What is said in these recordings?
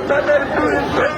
তাদের বিরুদ্ধে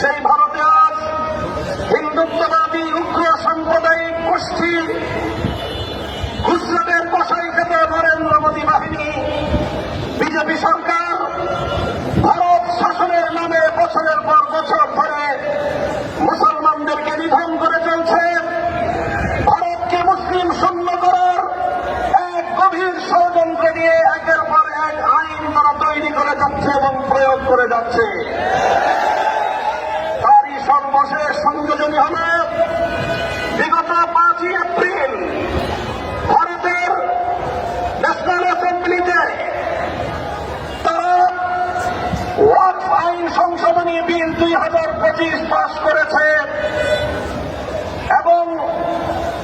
সেই ভারতে আজ হিন্দুত্ববাদী উগ্র সাম্প্রদায়িক গোষ্ঠী গুজরাটের কসাই খেতে নরেন্দ্র মোদী বাহিনী বিজেপি সরকার ভারত শাসনের নামে বছরের পর বছর ধরে মুসলমানদেরকে নিধন করে চলছে। ভারতকে মুসলিম শূন্য করার এক গভীর ষড়যন্ত্র দিয়ে একের পর এক আইন তারা তৈরি করে যাচ্ছে এবং প্রয়োগ করে যাচ্ছে। সর্বশেষ সংযোজনী হল বিগত 5ই এপ্রিল ভারতের ন্যাশনাল অ্যাসেম্বলিতে তারা ওয়াকফ আইন সংশোধনী বিল 2025 পাস করেছে এবং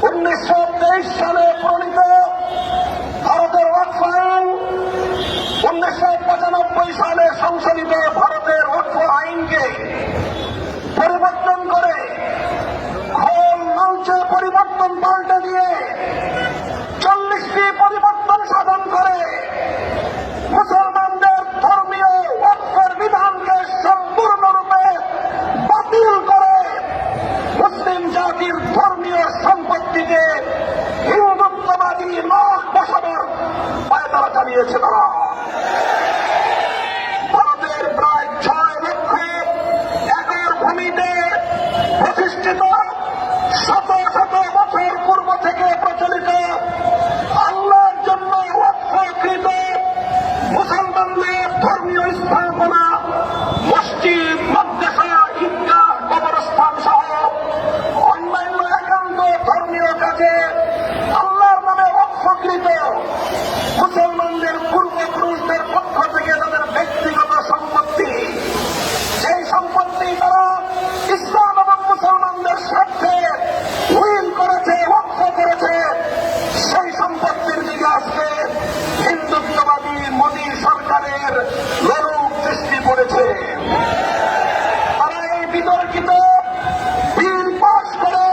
1923 সালে প্রণীত ভারতের ওয়াকফ আইন 1995 সালে সংশোধিত ভারতের ওয়াকফ আইনকে পরিবর্তন করে ঘোল নলচে পরিবর্তন পাল্টে দিয়ে 40টি পরিবর্তন সাধন করে মুসলমানদের ধর্মীয় ওয়াকফের বিধানকে সম্পূর্ণরূপে বাতিল করে মুসলিম জাতির ধর্মীয় সম্পত্তিকে হিন্দুত্ববাদী নখ বসানোর পায়তারা চালিয়েছে তারা। ভারতের প্রায় 6 লক্ষ ভূমিতে প্রতিষ্ঠিত শত শত বছর পূর্ব থেকে প্রচলিত আল্লাহর জন্য ওয়াকফকৃত মুসলমানদের ধর্মীয় স্থাপনা মসজিদ মাদ্রাসা ঈদগাহ কবরস্থান সহ অন্যান্য একান্ত ধর্মীয় কাজে আল্লাহর নামে ওয়াকফকৃত মুসলমানদের পূর্বপুরুষদের পক্ষ থেকে তাদের ব্যক্তিগত সম্পত্তি, সেই সম্পত্তি তারা ইসলাম এবং মুসলমানদের স্বার্থে উইল করেছে, ওয়াকফ করেছে। সেই সম্পত্তির দিকে আজকে হিন্দুত্ববাদী মোদী সরকারের লোলুপ দৃষ্টি পড়েছে। তারা এই বিতর্কিত বিল পাস করে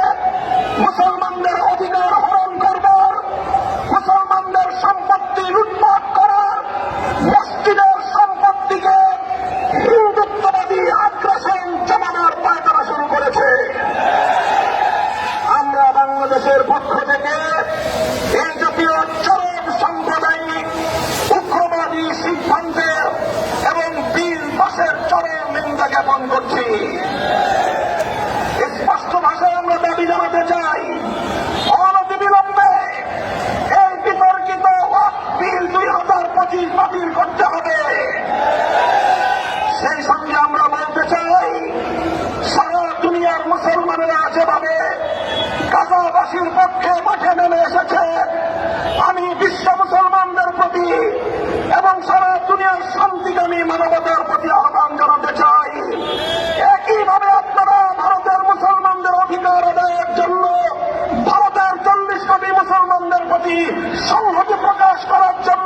মুসলমানদের অধিকার হরণ করবার, মুসলমানদের সম্পত্তি লুটপাট করার, মসজিদের সম্পত্তিকে হিন্দুত্ববাদী আগ্রাসন জমানোর পায়তারা শুরু করেছে। আমরা বাংলাদেশের পক্ষ থেকে এই জাতীয় চরম সাম্প্রদায়িক উগ্রবাদী সিদ্ধান্তের এবং বিল পাসের চরম নিন্দা জ্ঞাপন করছি। স্পষ্ট ভাষায় আমরা দাবি জানাতে চাই, অনতিবিলম্বে এই বিতর্কিত ওয়াকফ বিল 2025 বাতিল করতে হবে। সেই সঙ্গে আমরা বলতে চাই, সারা দুনিয়ার মুসলমানেরা যেভাবে গাজাবাসীর পক্ষে মাঠে নেমে এসেছে, আমি বিশ্ব মুসলমানদের প্রতি এবং সারা দুনিয়ার শান্তিকামী মানবতার প্রতি আহ্বান জানাতে চাই, একইভাবে আপনারা ভারতের মুসলমানদের অধিকার আদায়ের জন্য ভারতের 40 কোটি মুসলমানদের প্রতি সংহতি প্রকাশ করার জন্য